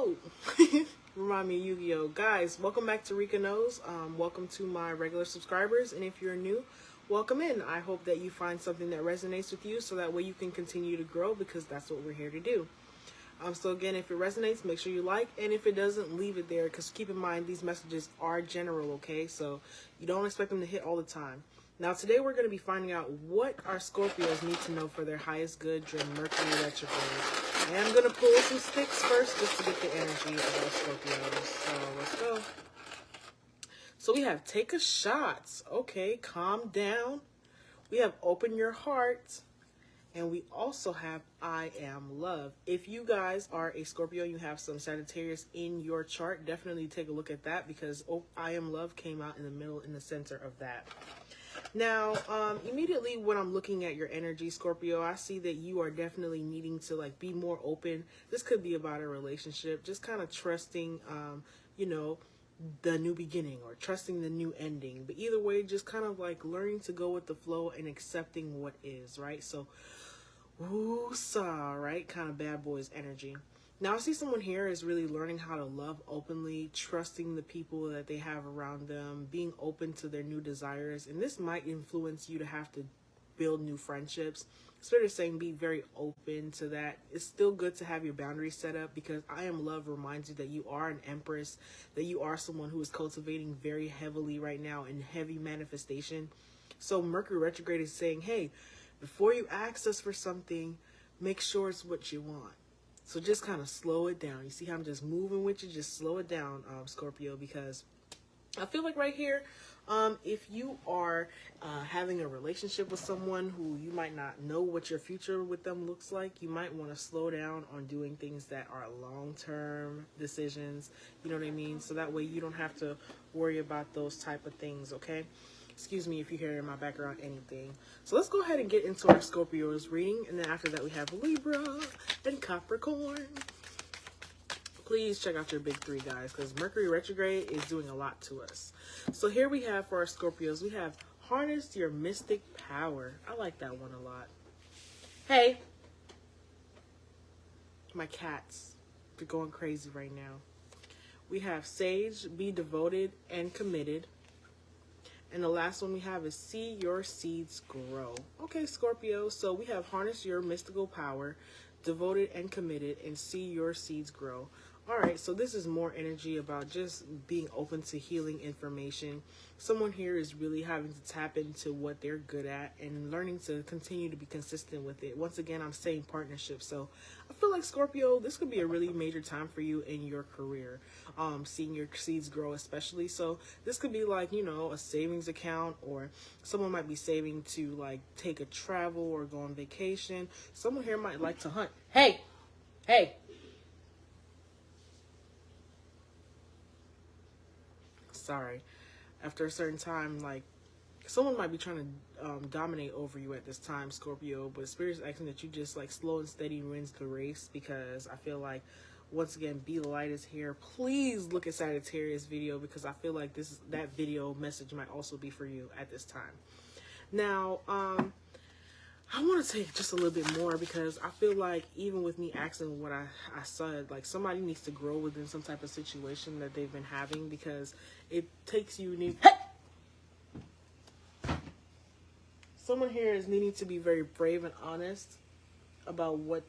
Oh, remind me of Yu-Gi-Oh! Guys, welcome back to Rika Knows. Welcome to my regular subscribers, and if you're new, welcome in. I hope that you find something that resonates with you so that way you can continue to grow, because that's what we're here to do. So again, if it resonates, make sure you like, and if it doesn't, leave it there, because keep in mind, these messages are general, okay? So you don't expect them to hit all the time. Now, today we're going to be finding out what our Scorpios need to know for their highest good during Mercury Retrograde. I am going to pull some sticks first just to get the energy of our Scorpios. So let's go. So we have take a shot. Okay, calm down. We have open your heart. And we also have I am love. If you guys are a Scorpio, you have some Sagittarius in your chart, definitely take a look at that, because I am love came out in the middle, in the center of that. Now, immediately when I'm looking at your energy, Scorpio, I see that you are definitely needing to like be more open. This could be about a relationship, just kind of trusting, you know, the new beginning or trusting the new ending. But either way, just kind of like learning to go with the flow and accepting what is, right? So, woo-saw, right? Kind of bad boys energy. Now, I see someone here is really learning how to love openly, trusting the people that they have around them, being open to their new desires. And this might influence you to have to build new friendships. Spirit is saying be very open to that. It's still good to have your boundaries set up, because I am love reminds you that you are an empress, that you are someone who is cultivating very heavily right now in heavy manifestation. So Mercury Retrograde is saying, hey, before you ask us for something, make sure it's what you want. So just kind of slow it down. You see how I'm just moving with you? Just slow it down, Scorpio, because I feel like right here, if you are having a relationship with someone who you might not know what your future with them looks like, you might want to slow down on doing things that are long-term decisions. You know what I mean? So that way you don't have to worry about those type of things, okay? Excuse me if you hear in my background anything. So let's go ahead and get into our Scorpios reading. And then after that, we have Libra and Capricorn. Please check out your big three, guys, because Mercury Retrograde is doing a lot to us. So here we have for our Scorpios, we have harness your mystic power. I like that one a lot. Hey, my cats, they're going crazy right now. We have sage, be devoted and committed. And the last one we have is see your seeds grow. Okay, Scorpio, so we have harness your mystical power, devoted and committed, and see your seeds grow. All right, so this is more energy about just being open to healing information. Someone here is really having to tap into what they're good at and learning to continue to be consistent with it. Once again, I'm saying partnership. So I feel like, Scorpio, this could be a really major time for you in your career, seeing your seeds grow especially. So this could be like, you know, a savings account, or someone might be saving to like take a travel or go on vacation. Someone here might like to hunt. Hey, hey. Sorry. After a certain time, like, someone might be trying to dominate over you at this time, Scorpio, but Spirit is asking that you just like slow and steady wins the race, because I feel like, once again, Be the Light is here. Please look at Sagittarius video, because I feel like that video message might also be for you at this time. Now, I want to take just a little bit more, because I feel like even with me asking what I said, like somebody needs to grow within some type of situation that they've been having, because it takes you... Someone here is needing to be very brave and honest about what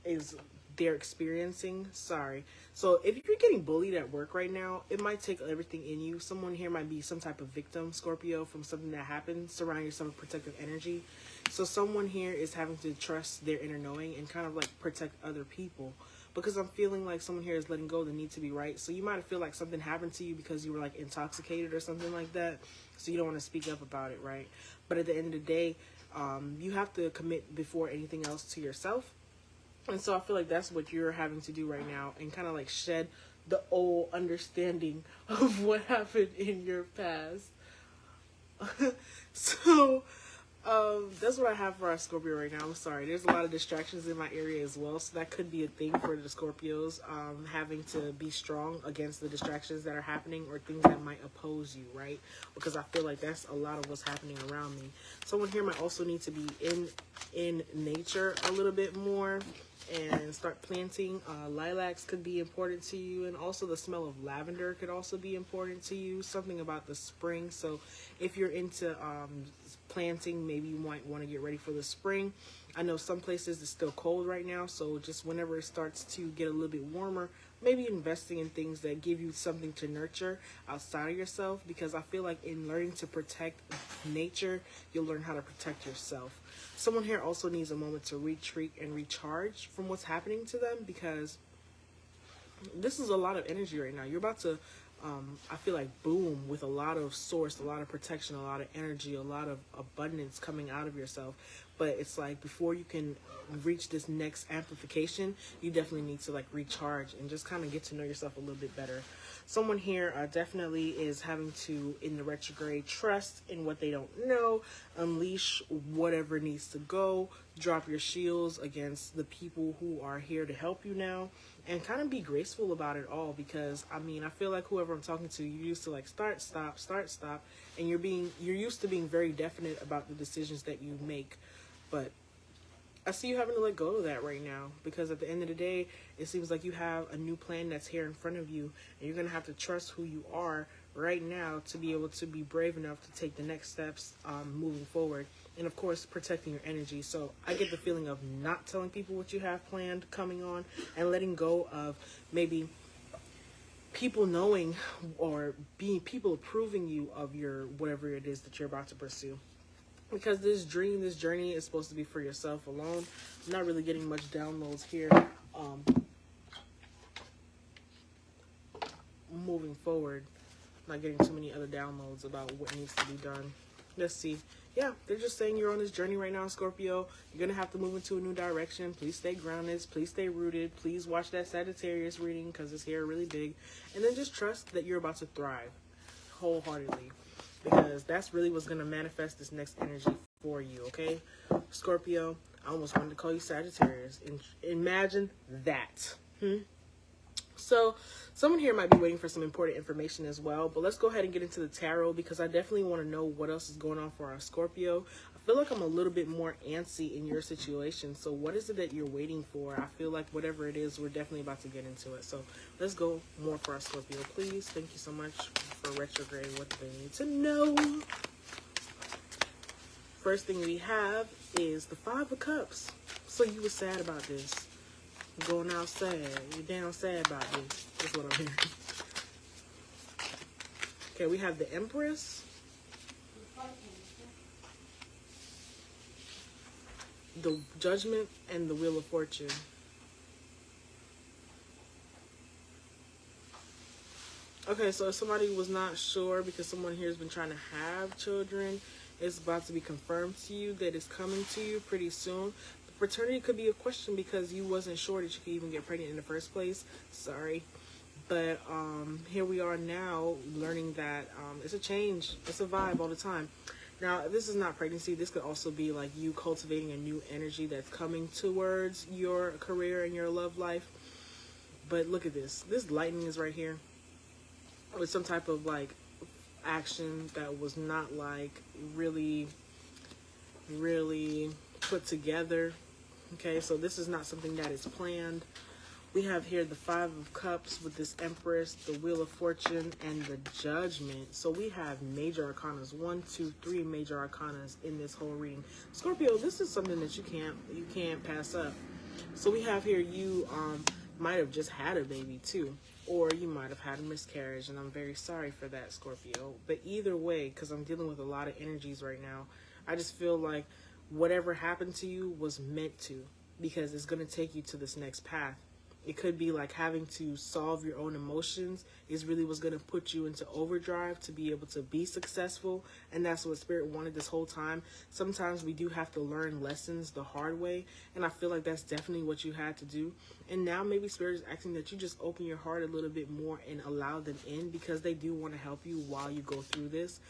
is they're experiencing. Sorry. So if you're getting bullied at work right now, it might take everything in you. Someone here might be some type of victim, Scorpio, from something that happened. Surround yourself with protective energy. So someone here is having to trust their inner knowing and kind of like protect other people, because I'm feeling like someone here is letting go of the need to be right. So you might feel like something happened to you because you were like intoxicated or something like that. So you don't want to speak up about it, right? But at the end of the day, you have to commit before anything else to yourself. And so I feel like that's what you're having to do right now, and kind of like shed the old understanding of what happened in your past. So that's what I have for our Scorpio right now. I'm sorry, there's a lot of distractions in my area as well, so that could be a thing for the Scorpios, having to be strong against the distractions that are happening, or things that might oppose you, right? Because I feel like that's a lot of what's happening around me. Someone here might also need to be in nature a little bit more, and start planting. Lilacs could be important to you, and also the smell of lavender could also be important to you. Something about the spring. So if you're into planting, maybe you might want to get ready for the spring. I know some places it's still cold right now, so just whenever it starts to get a little bit warmer, maybe investing in things that give you something to nurture outside of yourself, because I feel like in learning to protect nature, you'll learn how to protect yourself. Someone here also needs a moment to retreat and recharge from what's happening to them, because this is a lot of energy right now. You're about to, I feel like, boom with a lot of source, a lot of protection, a lot of energy, a lot of abundance coming out of yourself. But it's like before you can reach this next amplification, you definitely need to like recharge and just kind of get to know yourself a little bit better. Someone here definitely is having to, in the retrograde, trust in what they don't know, unleash whatever needs to go, drop your shields against the people who are here to help you now, and kind of be graceful about it all, because I mean, I feel like whoever I'm talking to, you used to like start, stop, and you're used to being very definite about the decisions that you make. But I see you having to let go of that right now, because at the end of the day, it seems like you have a new plan that's here in front of you, and you're going to have to trust who you are right now to be able to be brave enough to take the next steps moving forward. And of course, protecting your energy. So I get the feeling of not telling people what you have planned coming on, and letting go of maybe people knowing or being people approving you of your whatever it is that you're about to pursue. Because this journey is supposed to be for yourself alone. I'm not really getting much downloads here. Moving forward, not getting too many other downloads about what needs to be done. Let's see. Yeah, they're just saying you're on this journey right now, Scorpio. You're going to have to move into a new direction. Please stay grounded. Please stay rooted. Please watch that Sagittarius reading, because it's here really big. And then just trust that you're about to thrive wholeheartedly, because that's really what's going to manifest this next energy for you, okay? Scorpio, I almost wanted to call you Sagittarius. Imagine that. So, someone here might be waiting for some important information as well, but let's go ahead and get into the tarot, because I definitely want to know what else is going on for our Scorpio. I feel like I'm a little bit more antsy in your situation, so what is it that you're waiting for? I feel like whatever it is, we're definitely about to get into it. So, let's go more for our Scorpio, please. Thank you so much for retrograde. What do they need to know? First thing we have is the Five of Cups. So you were sad about this. Going out sad. You're down sad about this. That's what I'm hearing. Okay, we have the Empress. The Judgment and the Wheel of Fortune. Okay, so if somebody was not sure, because someone here has been trying to have children, it's about to be confirmed to you that it's coming to you pretty soon. Paternity could be a question because you wasn't sure that you could even get pregnant in the first place. Sorry. But here we are now learning that it's a change. It's a vibe all the time. Now, this is not pregnancy. This could also be like you cultivating a new energy that's coming towards your career and your love life. But look at this. This lightning is right here with some type of like action that was not like really put together. Okay, so this is not something that is planned. We have here the Five of Cups with this Empress, the Wheel of Fortune, and the Judgment. So we have major arcanas, 1, 2, 3 major arcanas in this whole reading. Scorpio, this is something that you can't pass up. So we have here you might have just had a baby too, or you might have had a miscarriage, and I'm very sorry for that, Scorpio. But either way, because I'm dealing with a lot of energies right now, I just feel like whatever happened to you was meant to, because it's going to take you to this next path. It could be like having to solve your own emotions is really what's going to put you into overdrive to be able to be successful. And that's what Spirit wanted this whole time. Sometimes we do have to learn lessons the hard way. And I feel like that's definitely what you had to do. And now maybe Spirit is asking that you just open your heart a little bit more and allow them in, because they do want to help you while you go through this.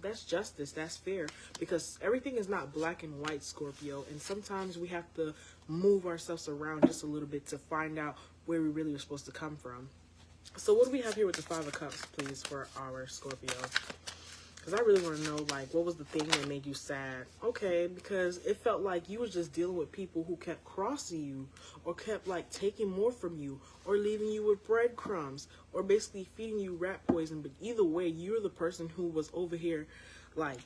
That's justice. That's fair, because everything is not black and white, Scorpio. And sometimes we have to move ourselves around just a little bit to find out where we really were supposed to come from. So what do we have here with the Five of Cups, please, for our Scorpio? Because I really want to know, like, what was the thing that made you sad? Okay, because it felt like you was just dealing with people who kept crossing you, or kept, like, taking more from you, or leaving you with breadcrumbs, or basically feeding you rat poison. But either way, you're the person who was over here, like,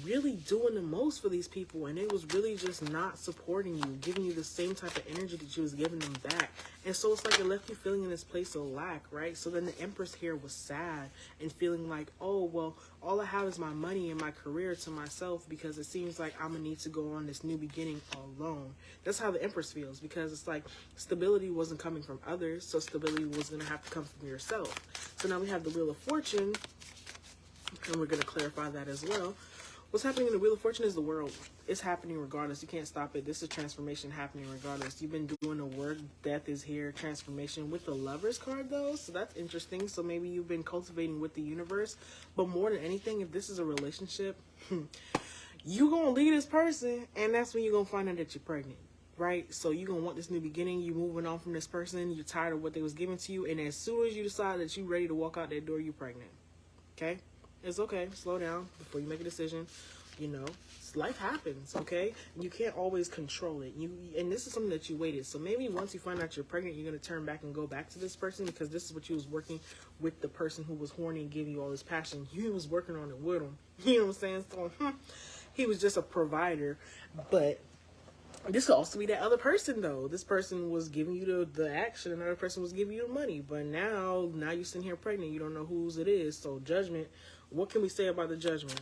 really doing the most for these people, and it was really just not supporting you, giving you the same type of energy that you was giving them back. And so it's like it left you feeling in this place of lack, right? So then the Empress here was sad and feeling like, oh, well, all I have is my money and my career to myself, because it seems like I'm gonna need to go on this new beginning alone. That's how the Empress feels, because it's like stability wasn't coming from others, so stability was gonna have to come from yourself. So now we have the Wheel of Fortune, and we're gonna clarify that as well. What's happening in the Wheel of Fortune is the world. It's happening regardless. You can't stop it. This is transformation happening regardless. You've been doing the work. Death is here. Transformation with the Lovers card, though. So that's interesting. So maybe you've been cultivating with the universe. But more than anything, if this is a relationship, you're going to leave this person. And that's when you're going to find out that you're pregnant. Right? So you're going to want this new beginning. You're moving on from this person. You're tired of what they was giving to you. And as soon as you decide that you're ready to walk out that door, you're pregnant. Okay? It's okay. Slow down before you make a decision. You know, life happens, okay? You can't always control it. And this is something that you waited. So maybe once you find out you're pregnant, you're going to turn back and go back to this person, because this is what you was working with, the person who was horny and giving you all this passion. You was working on it with him. You know what I'm saying? So he was just a provider. But this could also be that other person, though. This person was giving you the action, and another person was giving you the money. But now you're sitting here pregnant. You don't know whose it is. So judgment. What can we say about the judgment?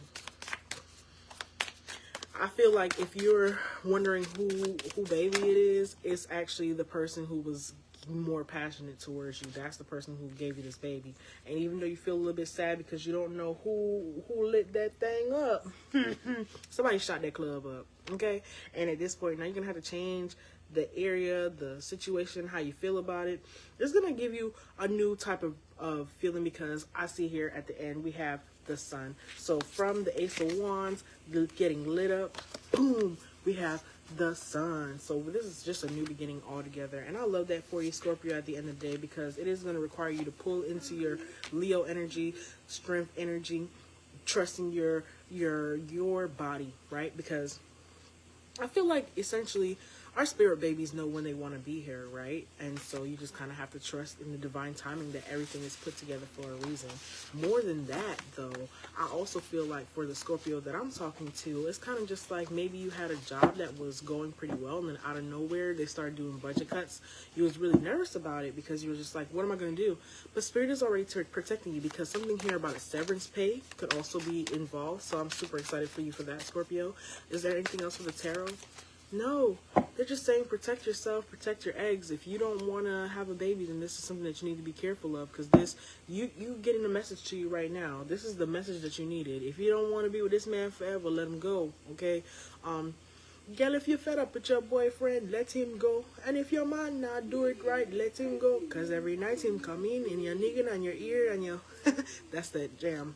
I feel like if you're wondering who baby it is, it's actually the person who was more passionate towards you. That's the person who gave you this baby. And even though you feel a little bit sad because you don't know who lit that thing up, somebody shot that club up, okay? And at this point, now you're going to have to change the area, the situation, how you feel about it. It's going to give you a new type of feeling, because I see here at the end we have the Sun. So from the Ace of Wands getting lit up, boom, we have the Sun. So this is just a new beginning altogether, and I love that for you, Scorpio, at the end of the day, because it is going to require you to pull into your Leo energy, strength energy, trusting your body, right? Because I feel like essentially our spirit babies know when they want to be here, right? And so you just kind of have to trust in the divine timing that everything is put together for a reason. More than that, though, I also feel like for the Scorpio that I'm talking to, it's kind of just like maybe you had a job that was going pretty well, and then out of nowhere they started doing budget cuts. You was really nervous about it because you were just like, what am I going to do? But Spirit is already protecting you, because something here about a severance pay could also be involved. So I'm super excited for you for that, Scorpio. Is there anything else for the tarot? No, they're just saying protect yourself, protect your eggs. If you don't want to have a baby, then this is something that you need to be careful of, because this, you getting a message to you right now. This is the message that you needed. If you don't want to be with this man forever, let him go, okay? Girl, if you're fed up with your boyfriend, let him go. And if your man not do it right, let him go, because every night him come in your niggin' on your ear and your... That's that jam.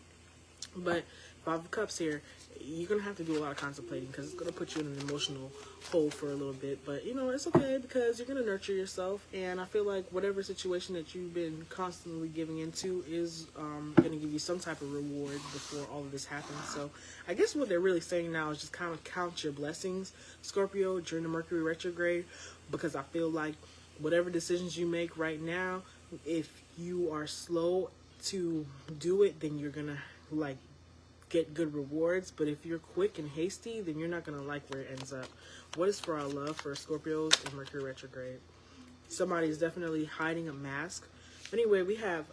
But Five of Cups here, you're going to have to do a lot of contemplating, because it's going to put you in an emotional hole for a little bit. But, you know, it's okay, because you're going to nurture yourself. And I feel like whatever situation that you've been constantly giving into is going to give you some type of reward before all of this happens. So I guess what they're really saying now is just kind of count your blessings, Scorpio, during the Mercury retrograde, because I feel like whatever decisions you make right now, if you are slow to do it, then you're going to, like, get good rewards. But if you're quick and hasty, then you're not going to like where it ends up. What is for our love for Scorpios in Mercury retrograde? Somebody is definitely hiding a mask. Anyway, we have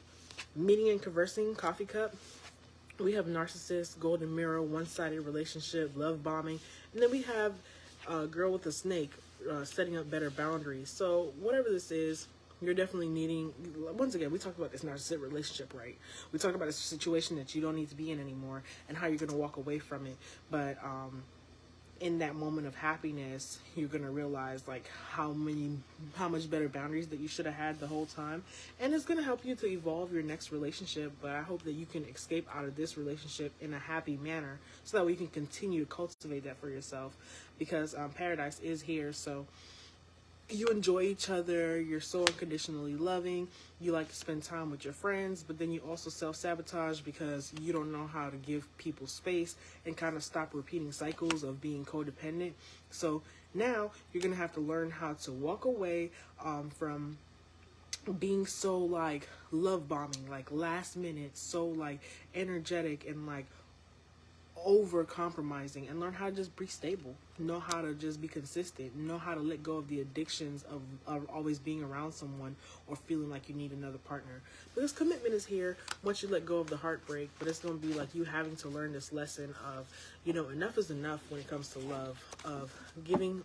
meeting and conversing, coffee cup. We have narcissist, golden mirror, one-sided relationship, love bombing. And then we have a girl with a snake, setting up better boundaries. So whatever this is, you're definitely needing, once again, we talked about this narcissistic relationship, right? We talked about a situation that you don't need to be in anymore and how you're going to walk away from it. But in that moment of happiness, you're going to realize like how much better boundaries that you should have had the whole time. And it's going to help you to evolve your next relationship. But I hope that you can escape out of this relationship in a happy manner, so that way you can continue to cultivate that for yourself, because paradise is here. So you enjoy each other, you're so unconditionally loving, you like to spend time with your friends, but then you also self-sabotage because you don't know how to give people space and kind of stop repeating cycles of being codependent. So now you're going to have to learn how to walk away from being so like love bombing, like last minute, so like energetic and like over compromising, and learn how to just be stable, know how to just be consistent, know how to let go of the addictions of always being around someone or feeling like you need another partner. Because commitment is here once you let go of the heartbreak, but it's going to be like you having to learn this lesson of, you know, enough is enough when it comes to love, of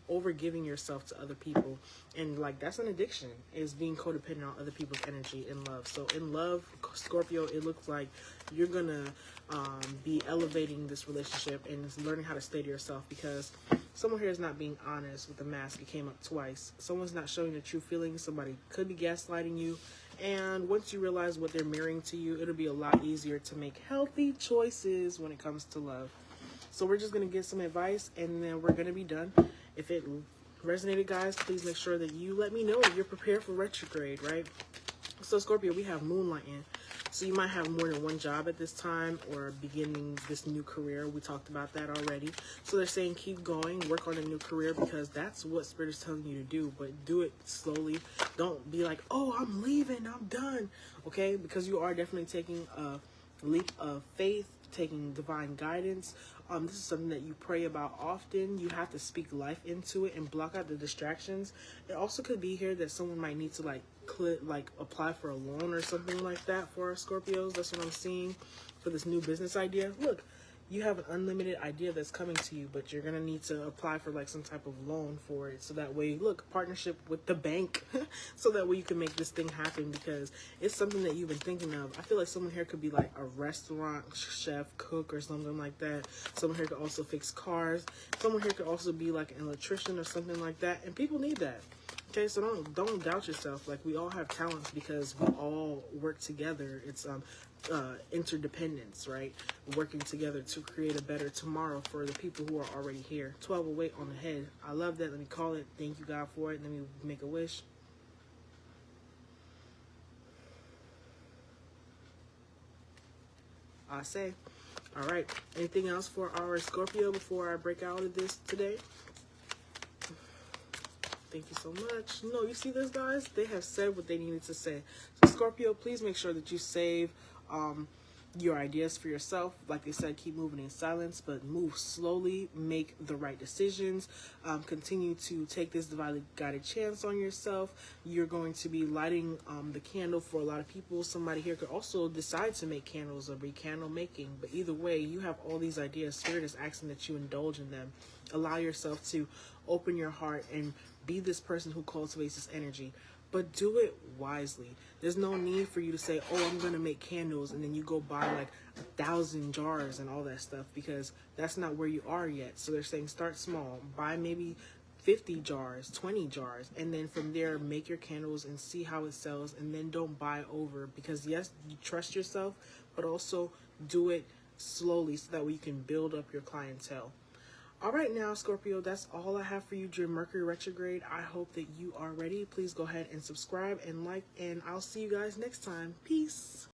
over giving yourself to other people. And like that's an addiction, is being codependent on other people's energy in love. So in love, Scorpio, it looks like you're gonna be elevating this relationship and learning how to stay to yourself, because someone here is not being honest with the mask. It came up twice. Someone's not showing their true feelings. Somebody could be gaslighting you. And once you realize what they're mirroring to you, it'll be a lot easier to make healthy choices when it comes to love. So we're just going to get some advice and then we're going to be done. If it resonated, guys, please make sure that you let me know if you're prepared for retrograde, right? So Scorpio, we have moonlighting. So you might have more than one job at this time or beginning this new career. We talked about that already. So they're saying keep going, work on a new career, because that's what Spirit is telling you to do. But do it slowly. Don't be like, oh, I'm leaving, I'm done. Okay? Because you are definitely taking a leap of faith, taking divine guidance. This is something that you pray about often. You have to speak life into it and block out the distractions. It also could be here that someone might need to like apply for a loan or something like that for our Scorpios. That's what I'm seeing for this new business idea. Look, you have an unlimited idea that's coming to you, but you're gonna need to apply for like some type of loan for it, so that way, look, partnership with the bank so that way you can make this thing happen, because it's something that you've been thinking of. I feel like someone here could be like a restaurant chef, cook, or something like that. Someone here could also fix cars. Someone here could also be like an electrician or something like that, and people need that. Okay, so don't doubt yourself. Like, we all have talents because we all work together. It's interdependence, right? Working together to create a better tomorrow for the people who are already here. 1208 on the head. I love that. Let me call it. Thank you, God, for it. Let me make a wish. I say. All right. Anything else for our Scorpio before I break out of this today? Thank you so much. No, you see this, guys? They have said what they needed to say. So Scorpio, please make sure that you save your ideas for yourself. Like they said, keep moving in silence, but move slowly. Make the right decisions. Continue to take this divinely guided chance on yourself. You're going to be lighting the candle for a lot of people. Somebody here could also decide to make candles or be candle making. But either way, you have all these ideas. Spirit is asking that you indulge in them. Allow yourself to open your heart and be this person who cultivates this energy, but do it wisely. There's no need for you to say, oh, I'm going to make candles, and then you go buy like 1,000 jars and all that stuff, because that's not where you are yet. So they're saying start small, buy maybe 50 jars, 20 jars, and then from there, make your candles and see how it sells, and then don't buy over, because yes, you trust yourself, but also do it slowly so that way you can build up your clientele. All right, now, Scorpio, that's all I have for you during Mercury Retrograde. I hope that you are ready. Please go ahead and subscribe and like, and I'll see you guys next time. Peace.